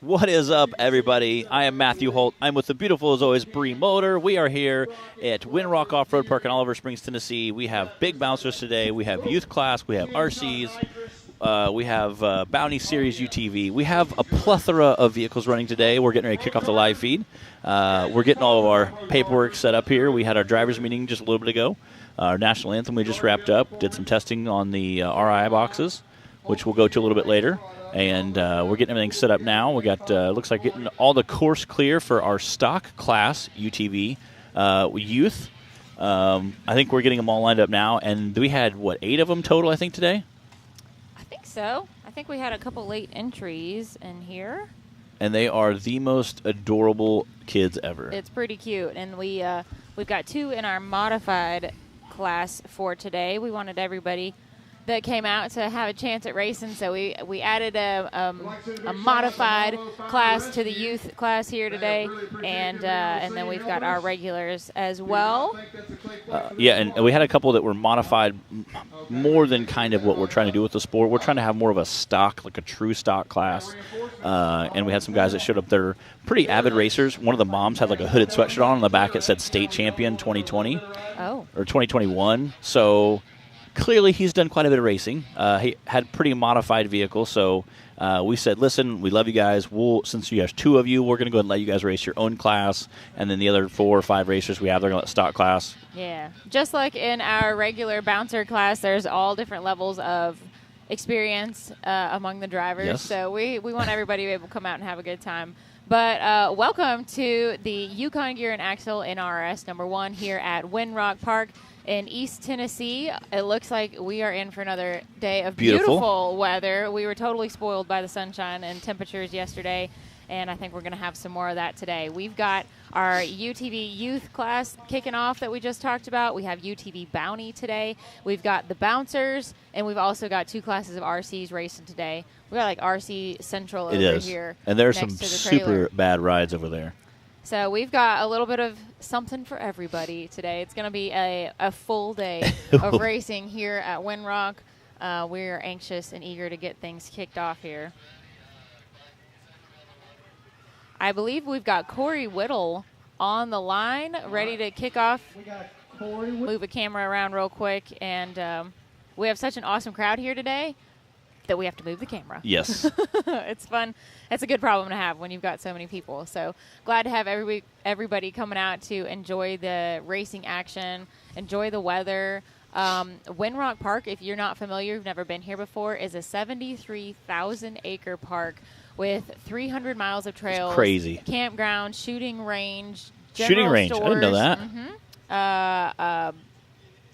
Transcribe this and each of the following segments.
What is up, everybody? I am Matthew Holt. I'm with the beautiful, as always, Bree Motor. We are here at Windrock Off-Road Park in Oliver Springs, Tennessee. We have big bouncers today. We have youth class. We have RCs. We have Bounty Series UTV. We have a plethora of vehicles running today. We're getting ready to kick off the live feed. We're getting all of our paperwork set up here. We had our drivers meeting just a little bit ago. Our national anthem we just wrapped up. Did some testing on the RI boxes, which we'll go to a little bit later. And we're getting everything set up now. We got, looks like getting all the course clear for our stock class UTV youth. I think we're getting them all lined up now. And we had, 8 of them total, I think, today? I think so. I think we had a couple late entries in here. And they are the most adorable kids ever. It's pretty cute. And we've got 2 in our modified class for today. We wanted everybody that came out to have a chance at racing, so we added a modified class to the youth class here today, and then we've got our regulars as well. Yeah, and we had a couple that were modified more than kind of what we're trying to do with the sport. We're trying to have more of a stock, like a true stock class, and we had some guys that showed up there, pretty avid racers. One of the moms had like a hooded sweatshirt on the back. It said State Champion 2020 or 2021, so clearly, he's done quite a bit of racing. He had pretty modified vehicle, so we said, listen, we love you guys. Since you have 2 of you, we're going to go ahead and let you guys race your own class, and then the other 4 or 5 racers we have, they're going to let stock class. Yeah. Just like in our regular bouncer class, there's all different levels of experience among the drivers. Yes. So we want everybody to be able to come out and have a good time. But welcome to the Yukon Gear and Axle NRRS #1 here at Windrock Park in East Tennessee. It looks like we are in for another day of beautiful weather. We were totally spoiled by the sunshine and temperatures yesterday, and I think we're going to have some more of that today. We've got our UTV youth class kicking off that we just talked about. We have UTV Bounty today. We've got the bouncers, and we've also got 2 classes of RCs racing today. We got like RC Central over here. And there's some super bad rides over there. So we've got a little bit of something for everybody today. It's going to be a full day of racing here at Windrock. We're anxious and eager to get things kicked off here. I believe we've got Corey Whittle on the line, ready to kick off. Move a camera around real quick. And we have such an awesome crowd here today that we have to move the camera. Yes. It's fun. It's a good problem to have when you've got so many people. So glad to have everybody coming out to enjoy the racing action, enjoy the weather. Windrock Park, if you're not familiar, you've never been here before, is a 73,000-acre park with 300 miles of trails. Crazy. Campground, shooting range, shooting range. stores, I didn't know that.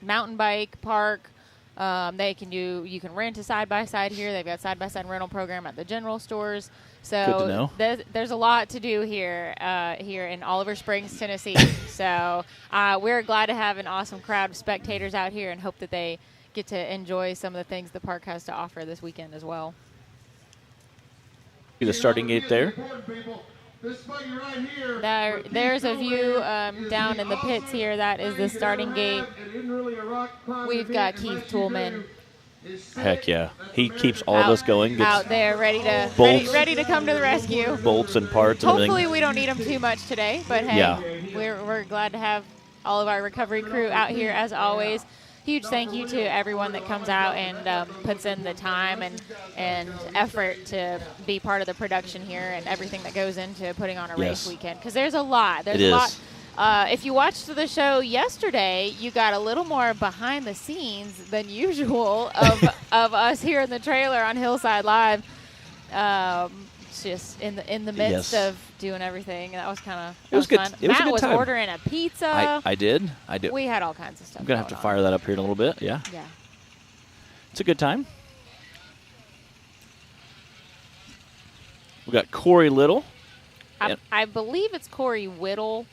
Mountain bike park. You can rent a side-by-side here. They've got side-by-side rental program at the general stores. So good to know. There's a lot to do here in Oliver Springs, Tennessee. So we're glad to have an awesome crowd of spectators out here and hope that they get to enjoy some of the things the park has to offer this weekend as well. See the starting gate there. There's a view down in the pits here. That is the starting gate. We've got Keith Toolman. Heck yeah. He keeps all of us going. Out there ready to come to the rescue. Bolts and parts and Hopefully everything. we don't need them too much today, but hey, yeah. we're glad to have all of our recovery crew out here as always. Huge thank you to everyone that comes out and puts in the time and effort to be part of the production here and everything that goes into putting on a race weekend. Because there's a lot. There's a lot. If you watched the show yesterday, you got a little more behind the scenes than usual of us here in the trailer on Hillside Live. Just in the midst of doing everything. That was kind of fun. Matt was ordering a pizza. I did. We had all kinds of stuff. I'm going to have to fire that up here in a little bit. Yeah. Yeah. It's a good time. We got Corey Little. I believe it's Corey Whittle.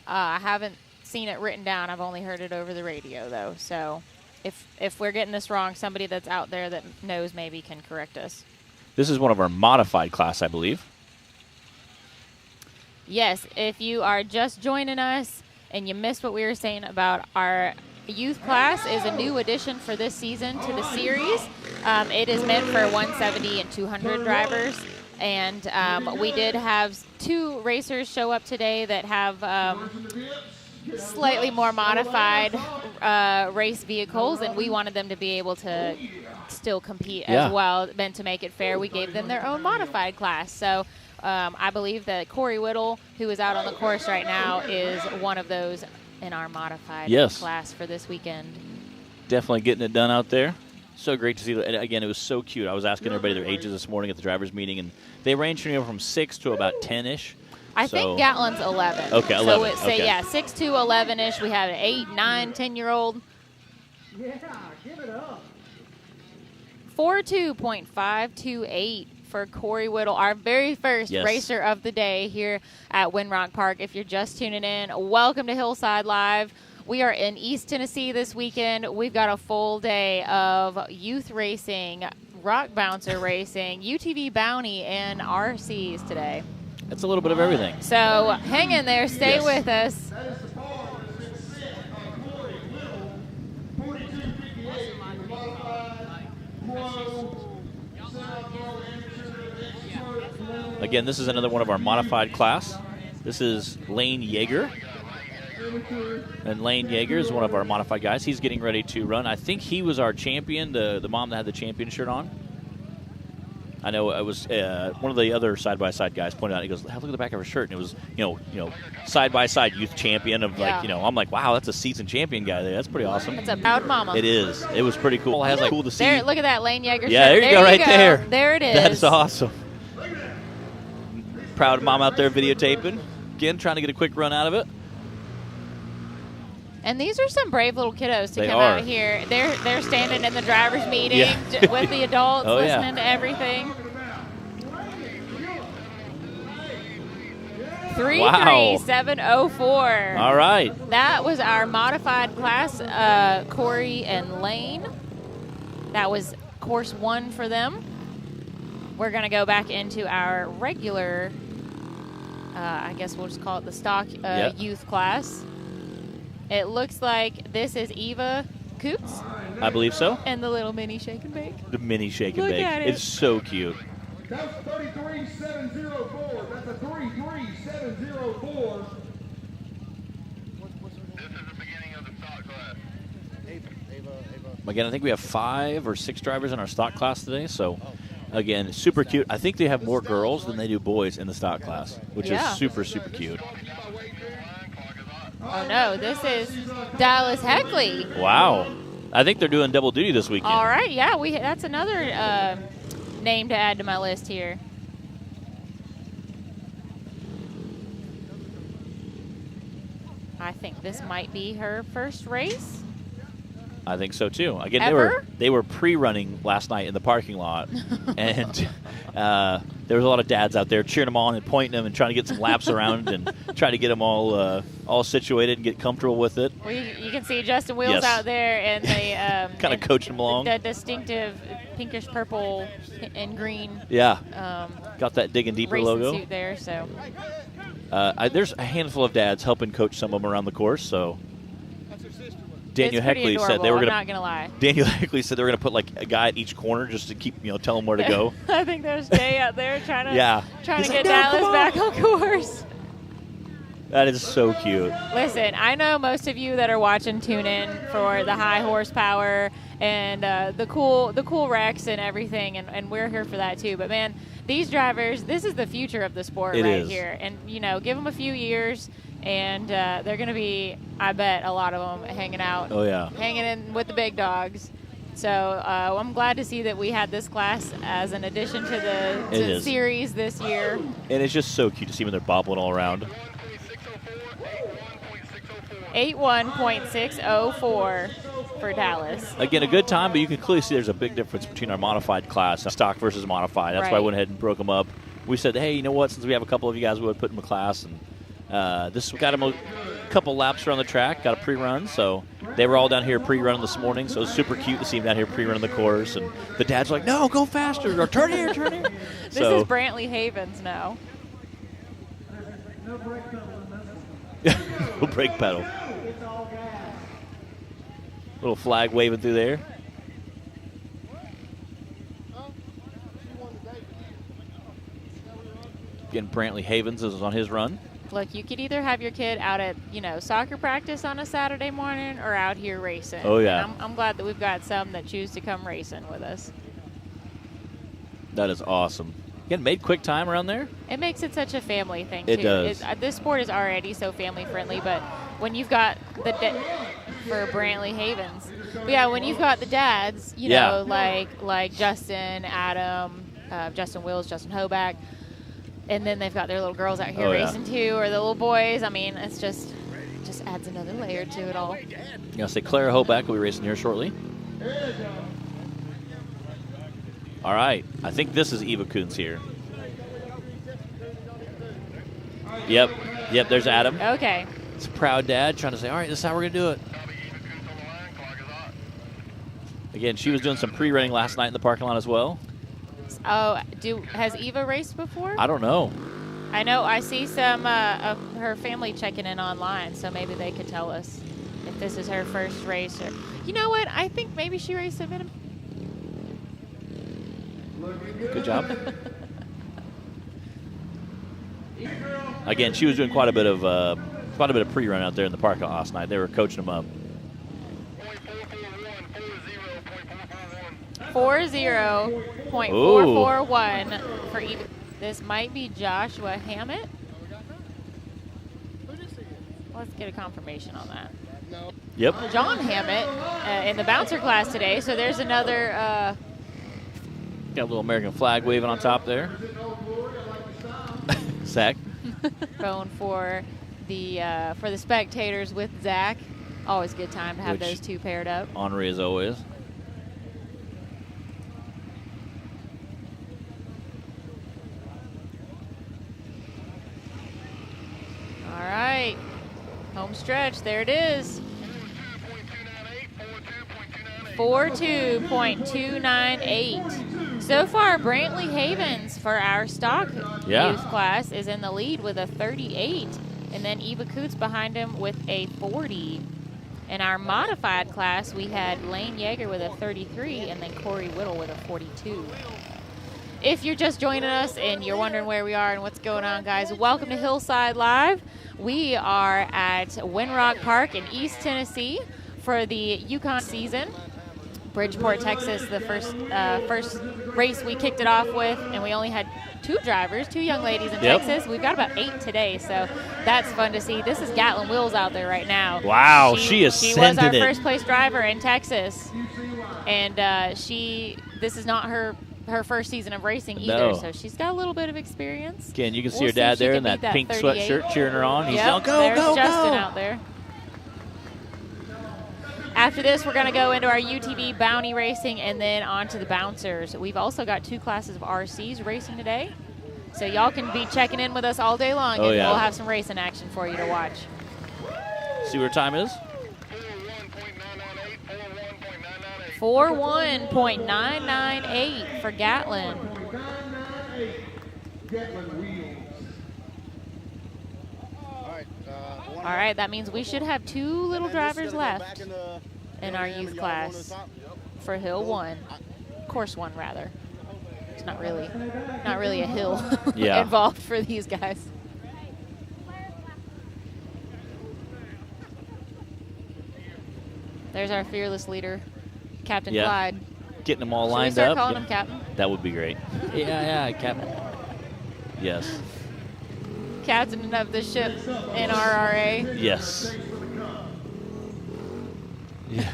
I haven't seen it written down. I've only heard it over the radio, though. So if we're getting this wrong, somebody that's out there that knows maybe can correct us. This is one of our modified class, I believe. Yes, if you are just joining us and you missed what we were saying about our youth class is a new addition for this season to the series. It is meant for 170 and 200 drivers. And we did have 2 racers show up today that have slightly more modified race vehicles, and we wanted them to be able to still compete as well. Meant to make it fair, we gave them their own modified class. So I believe that Corey Whittle, who is out on the course right now, is one of those in our modified class for this weekend. Definitely getting it done out there. So great to see. And again, it was so cute. I was asking everybody their ages this morning at the drivers' meeting, and they range from 6 to about 10-ish. I think Gatlin's 11. Okay, 11. So yeah, 6 to 11-ish. We have an 8, 9, 10-year-old. Yeah, give it up. 42.528 for Corey Whittle, our very first racer of the day here at Winrock Park. If you're just tuning in, welcome to Hillside Live. We are in East Tennessee this weekend. We've got a full day of youth racing, rock bouncer racing, UTV bounty, and RCs today. That's a little bit of everything. So hang in there. Stay with us. Again, this is another one of our modified class. This is Lane Yeager. And Lane Yeager is one of our modified guys. He's getting ready to run. I think he was our champion, the mom that had the champion shirt on. I know it was one of the other side-by-side guys pointed out. He goes, look at the back of her shirt. And it was, side-by-side youth champion of I'm like, wow, that's a season champion guy there. That's pretty awesome. That's a proud mama. It is. It was pretty cool. It has cool to see. There, look at that Lane Yeager shirt. Yeah, there you go, right there. There it is. That is awesome. Proud mom out there videotaping. Again, trying to get a quick run out of it. And these are some brave little kiddos to come out here. They're standing in the driver's meeting with the adults, listening to everything. 33704. All right. That was our modified class, Corey and Lane. That was course 1 for them. We're going to go back into our regular, I guess we'll just call it the stock youth class. It looks like this is Eva Coots. I believe so. And the little mini shake and bake. The mini shake and Look bake. at it. It's so cute. That's 33704. That's a 33704. This is the beginning of the stock class. Again, I think we have 5 or 6 drivers in our stock class today. So, again, super cute. I think they have more girls than they do boys in the stock class, which is super, super cute. Oh, no, this is Dallas Heckley. Wow. I think they're doing double duty this weekend. All right, yeah, that's another name to add to my list here. I think this might be her first race. I think so too. Again, Ever? they were pre-running last night in the parking lot, and there was a lot of dads out there cheering them on and pointing them and trying to get some laps around and trying to get them all situated and get comfortable with it. Well, you can see Justin Wheels out there and the kind of coaching them along. The distinctive pinkish purple and green. Yeah, got that Digging Deeper racing logo. Suit there. So there's a handful of dads helping coach some of them around the course. So. Daniel Heckley said they were going to. I'm not gonna lie. Daniel Heckley said they were going to put like a guy at each corner just to keep tell them where to go. I think there's Jay out there trying to He's get like, no, Dallas back on course. That is so cute. Listen, I know most of you that are watching tune in for the high horsepower and the cool wrecks and everything, and we're here for that too. But man, these drivers, this is the future of the sport here. And give them a few years. And they're going to be, I bet, a lot of them hanging out. Oh, yeah. Hanging in with the big dogs. So I'm glad to see that we had this class as an addition to the series this year. And it's just so cute to see when they're bobbling all around. 81.604 for Dallas. Again, a good time, but you can clearly see there's a big difference between our modified class, stock versus modified. That's why I went ahead and broke them up. We said, hey, you know what, since we have a couple of you guys, we would put them in a class. And this got them a couple laps around the track, got a pre-run. So they were all down here pre-running this morning. So it was super cute to see them down here pre-running the course. And the dads were like, no, go faster, or turn here, turn here. This is Brantley Havens now. No brake pedal in this one. No brake pedal. It's all gas. Little flag waving through there. Again, Brantley Havens is on his run. Look, you could either have your kid out at, soccer practice on a Saturday morning or out here racing. Oh, yeah. And I'm glad that we've got some that choose to come racing with us. That is awesome. Again, made quick time around there. It makes it such a family thing, too. It does. This sport is already so family-friendly, but when you've got for Brantley Havens. But yeah, when you've got the dads, like Justin, Adam, Justin Wills, Justin Hoback, and then they've got their little girls out here racing too, or the little boys. I mean, it's just adds another layer to it all. I'll say Clara Hoback will be racing here shortly. All right, I think this is Eva Kuntz here. Yep, there's Adam. Okay. It's a proud dad trying to say, all right, this is how we're going to do it. Again, she was doing some pre-running last night in the parking lot as well. Oh, has Eva raced before? I don't know. I know. I see some of her family checking in online, so maybe they could tell us if this is her first race. Or, you know what? I think maybe she raced a minute. Good job. Again, she was doing quite a bit of pre-run out there in the parking lot last night. They were coaching them up. 40.441 for Eva. This might be Joshua Hammett. Let's get a confirmation on that. Yep. John Hammett in the bouncer class today. So there's another. Got a little American flag waving on top there. Zach. Going for the spectators with Zach. Always a good time to have those two paired up. Henri as always. All right. Home stretch. There it is. 42.298. So far, Brantley Havens for our stock youth class is in the lead with a 38. And then Eva Kuntz behind him with a 40. In our modified class, we had Lane Yeager with a 33 and then Corey Whittle with a 42. If you're just joining us and you're wondering where we are and what's going on, guys, welcome to Hillside Live. We are at Winrock Park in East Tennessee for the Yukon season. Bridgeport, Texas, the first race we kicked it off with, and we only had two young ladies in Texas. We've got about 8 today, so that's fun to see. This is Gatlin Wills out there right now. Wow, she is She sending was our it. first place driver in Texas, and this is not her first season of racing either, so she's got a little bit of experience. Again, you can see her dad there in that pink 38. sweatshirt cheering her on. He's yelling, there's go, Justin go. out there. After this, we're going to go into our UTV bounty racing and then on to the bouncers. We've also got 2 classes of RCs racing today. So y'all can be checking in with us all day long, and we'll have some racing action for you to watch. See what her time is? 41.998 for Gatlin. All right, that means we should have 2 little drivers left in our youth class for Hill 1, Course 1 rather. It's not really a hill involved for these guys. There's our fearless leader, Captain Clyde. Getting them all Should lined we start up. calling him Captain? That would be great. Yeah, Captain. Yes. Captain of the ship NRRA. Yes. Yeah.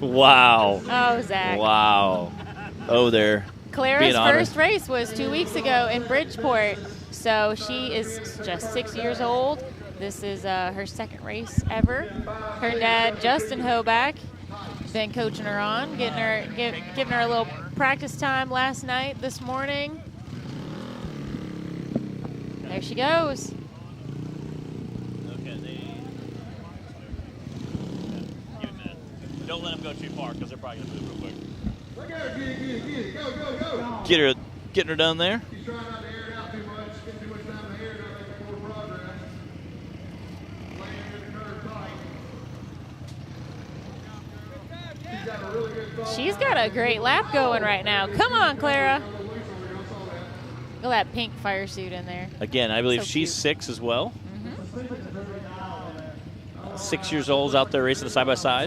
Wow. Oh, Zach. Wow. Oh, there. Clara's first race was 2 weeks ago in Bridgeport, so she is just 6 years old. This is her second race ever. Her dad, Justin Hoback, been coaching her on, giving her a little practice time last night, this morning. There she goes. Don't let them go too far because they're probably going to move real quick. Go. Getting her done there. He's trying not to air it out too much, get too much time to air it out, make more progress. Laying in the curve tight. She's got a great lap going right now. Come on, Clara. Look at that pink fire suit in there. Again, I believe So she's cute. 6 as well. 6 years old out there racing side by side.